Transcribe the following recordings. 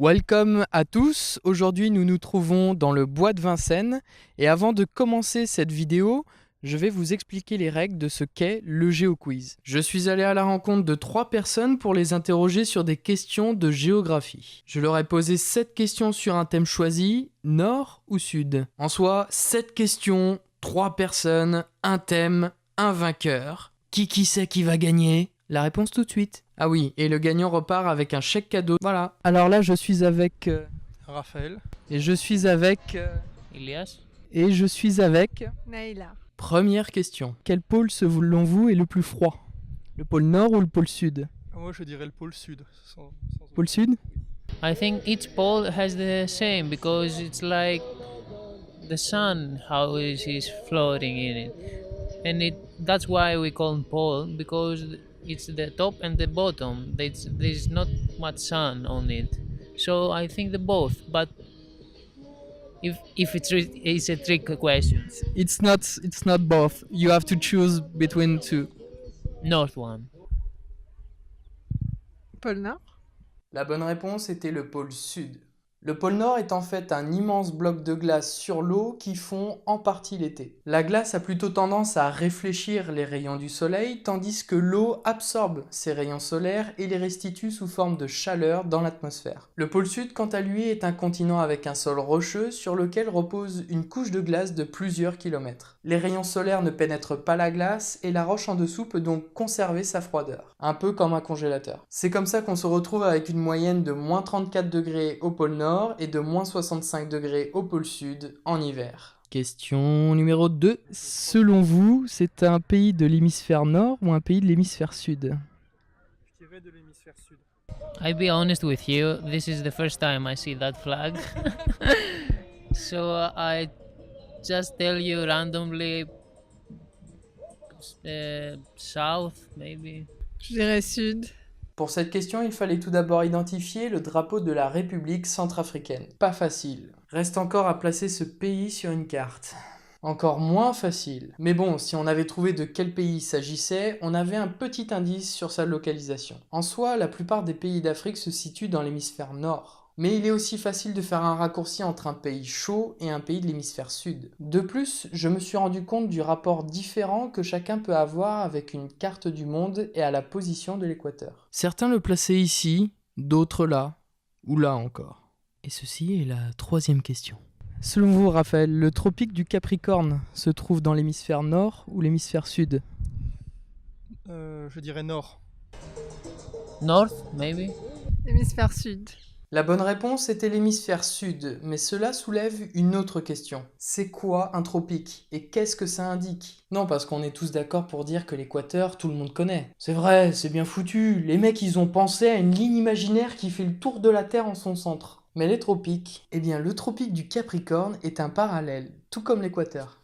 Welcome à tous, aujourd'hui nous nous trouvons dans le bois de Vincennes et avant de commencer cette vidéo, je vais vous expliquer les règles de ce qu'est le GeoQuiz. Je suis allé à la rencontre de 3 personnes pour les interroger sur des questions de géographie. Je leur ai posé 7 questions sur un thème choisi, nord ou sud. En soi, 7 questions, 3 personnes, un thème, un vainqueur. Qui sait qui va gagner ? La réponse tout de suite. Ah oui, et le gagnant repart avec un chèque cadeau. Voilà. Alors là, je suis avec... Raphaël. Et je suis avec... Ilias. Et je suis avec... Naïla. Première question. Quel pôle, selon vous, est le plus froid ? Le pôle nord ou le pôle sud ? Moi je dirais le pôle sud. Sans Pôle sud ? I think each pole has the same because it's like the sun, how is floating in it, and that's why we call it pole because it's the top and the bottom. There's not much sun on it, so I think the both. But if it's a trick question, It's not both. You have to choose between two. north one. Pôle Nord. La bonne réponse était le pôle sud. Le pôle Nord est en fait un immense bloc de glace sur l'eau qui fond en partie l'été. La glace a plutôt tendance à réfléchir les rayons du soleil, tandis que l'eau absorbe ces rayons solaires et les restitue sous forme de chaleur dans l'atmosphère. Le pôle Sud, quant à lui, est un continent avec un sol rocheux sur lequel repose une couche de glace de plusieurs kilomètres. Les rayons solaires ne pénètrent pas la glace et la roche en dessous peut donc conserver sa froideur, un peu comme un congélateur. C'est comme ça qu'on se retrouve avec une moyenne de moins 34 degrés au pôle Nord et de moins 65 degrés au pôle Sud en hiver. Question numéro 2. Selon vous, c'est un pays de l'hémisphère Nord ou un pays de l'hémisphère Sud ? Je dirais de l'hémisphère sud. I'll be honest with you, this is the first time I see that flag. So I just tell you randomly south, maybe. Je dirais Sud. Pour cette question, il fallait tout d'abord identifier le drapeau de la République centrafricaine. Pas facile. Reste encore à placer ce pays sur une carte. Encore moins facile. Mais bon, si on avait trouvé de quel pays il s'agissait, on avait un petit indice sur sa localisation. En soi, la plupart des pays d'Afrique se situent dans l'hémisphère nord. Mais il est aussi facile de faire un raccourci entre un pays chaud et un pays de l'hémisphère sud. De plus, je me suis rendu compte du rapport différent que chacun peut avoir avec une carte du monde et à la position de l'équateur. Certains le plaçaient ici, d'autres là, ou là encore. Et ceci est la 3e question. Selon vous, Raphaël, le tropique du Capricorne se trouve dans l'hémisphère nord ou l'hémisphère sud ? Je dirais nord. North, maybe. Hémisphère Sud. La bonne réponse était l'hémisphère sud, mais cela soulève une autre question. C'est quoi un tropique ? Et qu'est-ce que ça indique ? Non, parce qu'on est tous d'accord pour dire que l'équateur, tout le monde connaît. C'est vrai, c'est bien foutu. Les mecs, ils ont pensé à une ligne imaginaire qui fait le tour de la Terre en son centre. Mais les tropiques, eh bien le tropique du Capricorne est un parallèle, tout comme l'équateur.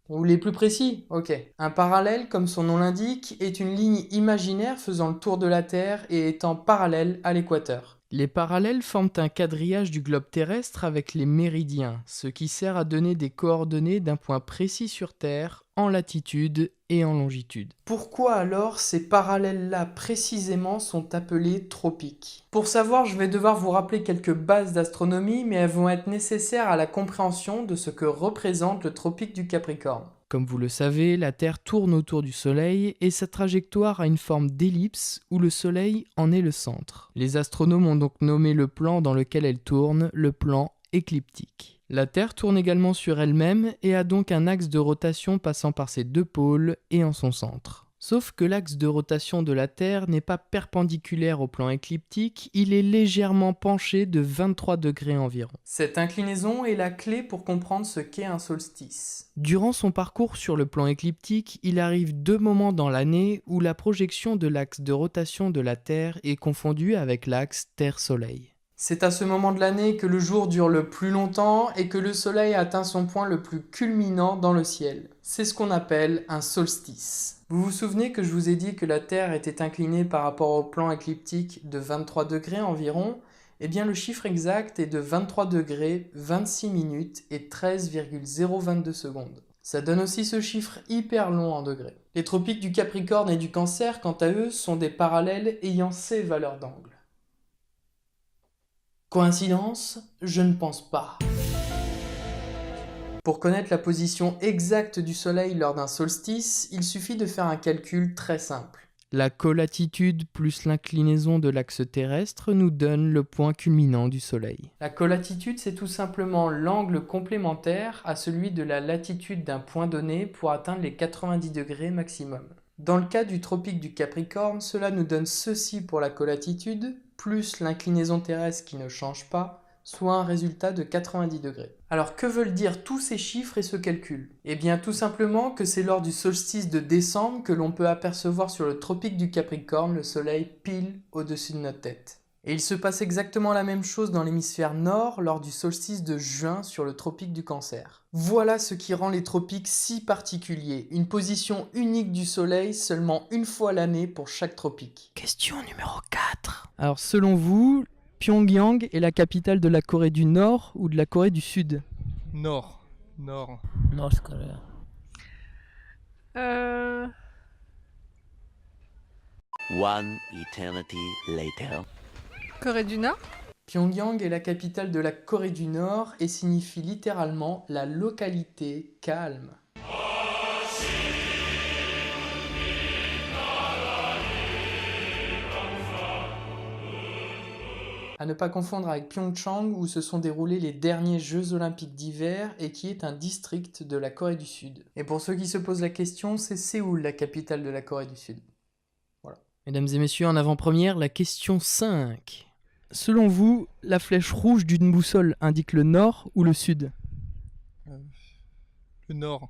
Vous voulez plus précis ? Ok. Un parallèle, comme son nom l'indique, est une ligne imaginaire faisant le tour de la Terre et étant parallèle à l'équateur. Les parallèles forment un quadrillage du globe terrestre avec les méridiens, ce qui sert à donner des coordonnées d'un point précis sur Terre, en latitude et en longitude. Pourquoi alors ces parallèles-là précisément sont appelés tropiques ? Pour savoir, je vais devoir vous rappeler quelques bases d'astronomie, mais elles vont être nécessaires à la compréhension de ce que représente le tropique du Capricorne. Comme vous le savez, la Terre tourne autour du Soleil et sa trajectoire a une forme d'ellipse où le Soleil en est le centre. Les astronomes ont donc nommé le plan dans lequel elle tourne le plan écliptique. La Terre tourne également sur elle-même et a donc un axe de rotation passant par ses 2 pôles et en son centre. Sauf que l'axe de rotation de la Terre n'est pas perpendiculaire au plan écliptique, il est légèrement penché de 23 degrés environ. Cette inclinaison est la clé pour comprendre ce qu'est un solstice. Durant son parcours sur le plan écliptique, il arrive 2 moments dans l'année où la projection de l'axe de rotation de la Terre est confondue avec l'axe Terre-Soleil. C'est à ce moment de l'année que le jour dure le plus longtemps et que le soleil atteint son point le plus culminant dans le ciel. C'est ce qu'on appelle un solstice. Vous vous souvenez que je vous ai dit que la Terre était inclinée par rapport au plan écliptique de 23 degrés environ ? Eh bien le chiffre exact est de 23 degrés, 26 minutes et 13,022 secondes. Ça donne aussi ce chiffre hyper long en degrés. Les tropiques du Capricorne et du Cancer, quant à eux, sont des parallèles ayant ces valeurs d'angle. Coïncidence? Je ne pense pas. Pour connaître la position exacte du Soleil lors d'un solstice, il suffit de faire un calcul très simple. La colatitude plus l'inclinaison de l'axe terrestre nous donne le point culminant du Soleil. La colatitude, c'est tout simplement l'angle complémentaire à celui de la latitude d'un point donné pour atteindre les 90 degrés maximum. Dans le cas du tropique du Capricorne, cela nous donne ceci pour la colatitude, plus l'inclinaison terrestre qui ne change pas, soit un résultat de 90 degrés. Alors que veulent dire tous ces chiffres et ce calcul? Eh bien tout simplement que c'est lors du solstice de décembre que l'on peut apercevoir sur le tropique du Capricorne le soleil pile au-dessus de notre tête. Et il se passe exactement la même chose dans l'hémisphère nord lors du solstice de juin sur le tropique du Cancer. Voilà ce qui rend les tropiques si particuliers, une position unique du soleil seulement une fois l'année pour chaque tropique. Question numéro 4. Alors selon vous, Pyongyang est la capitale de la Corée du Nord ou de la Corée du Sud? Nord. Nord. North Korea. One eternity later. Corée du Nord? Pyongyang est la capitale de la Corée du Nord et signifie littéralement la localité calme. À ne pas confondre avec Pyeongchang où se sont déroulés les derniers Jeux Olympiques d'hiver et qui est un district de la Corée du Sud. Et pour ceux qui se posent la question, c'est Séoul la capitale de la Corée du Sud. Voilà. Mesdames et messieurs, en avant-première, la question 5. Selon vous, la flèche rouge d'une boussole indique le nord ou le sud? Le nord.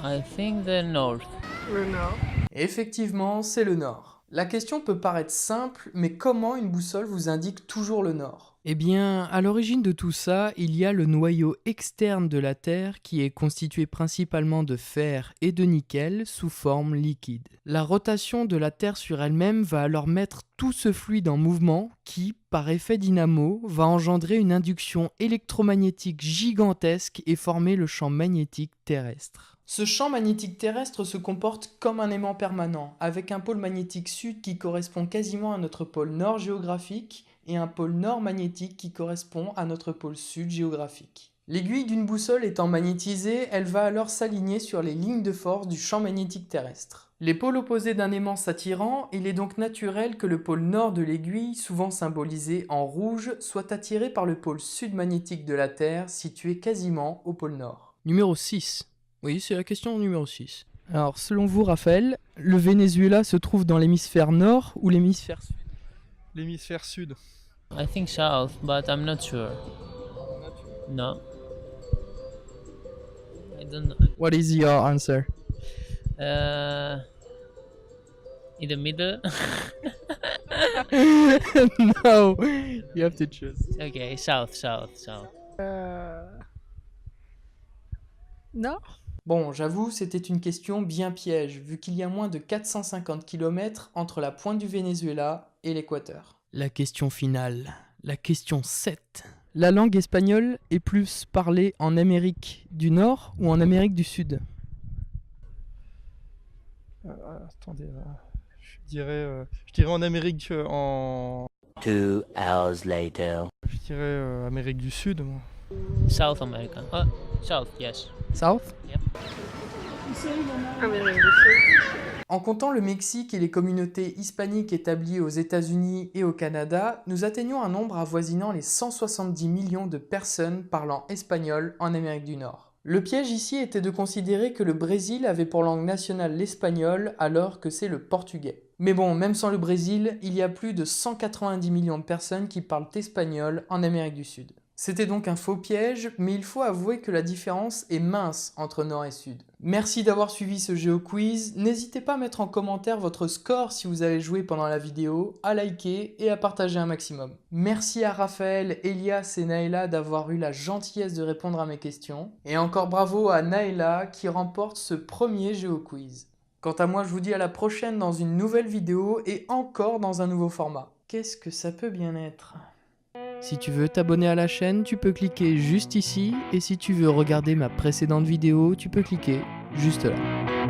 I think the north. Le Nord. Effectivement, c'est le nord. La question peut paraître simple, mais comment une boussole vous indique toujours le nord? Eh bien, à l'origine de tout ça, il y a le noyau externe de la Terre qui est constitué principalement de fer et de nickel sous forme liquide. La rotation de la Terre sur elle-même va alors mettre tout ce fluide en mouvement qui, par effet dynamo, va engendrer une induction électromagnétique gigantesque et former le champ magnétique terrestre. Ce champ magnétique terrestre se comporte comme un aimant permanent, avec un pôle magnétique sud qui correspond quasiment à notre pôle nord géographique et un pôle nord magnétique qui correspond à notre pôle sud géographique. L'aiguille d'une boussole étant magnétisée, elle va alors s'aligner sur les lignes de force du champ magnétique terrestre. Les pôles opposés d'un aimant s'attirant, il est donc naturel que le pôle nord de l'aiguille, souvent symbolisé en rouge, soit attiré par le pôle sud magnétique de la Terre, situé quasiment au pôle nord. Numéro 6. Oui, c'est la question numéro 6. Alors, selon vous, Raphaël, le Venezuela se trouve dans l'hémisphère nord ou l'hémisphère sud? L'hémisphère sud. I think south, but I'm not sure. No. I don't know. What is your answer? In the middle. No, you have to choose. Okay, south. Nord? Bon, j'avoue, c'était une question bien piège, vu qu'il y a moins de 450 km entre la pointe du Venezuela et l'équateur. La question finale, la question 7. La langue espagnole est plus parlée en Amérique du Nord ou en Amérique du Sud? Attendez, je dirais en Amérique, 2 hours later. je dirais Amérique du Sud. Moi. South America. South, yes. South? Amérique du Sud. En comptant le Mexique et les communautés hispaniques établies aux États-Unis et au Canada, nous atteignons un nombre avoisinant les 170 millions de personnes parlant espagnol en Amérique du Nord. Le piège ici était de considérer que le Brésil avait pour langue nationale l'espagnol alors que c'est le portugais. Mais bon, même sans le Brésil, il y a plus de 190 millions de personnes qui parlent espagnol en Amérique du Sud. C'était donc un faux piège, mais il faut avouer que la différence est mince entre Nord et Sud. Merci d'avoir suivi ce GeoQuiz, n'hésitez pas à mettre en commentaire votre score si vous avez joué pendant la vidéo, à liker et à partager un maximum. Merci à Raphaël, Elias et Naëla d'avoir eu la gentillesse de répondre à mes questions, et encore bravo à Naëla qui remporte ce premier GeoQuiz. Quant à moi, je vous dis à la prochaine dans une nouvelle vidéo et encore dans un nouveau format. Qu'est-ce que ça peut bien être ? Si tu veux t'abonner à la chaîne, tu peux cliquer juste ici, et si tu veux regarder ma précédente vidéo, tu peux cliquer juste là.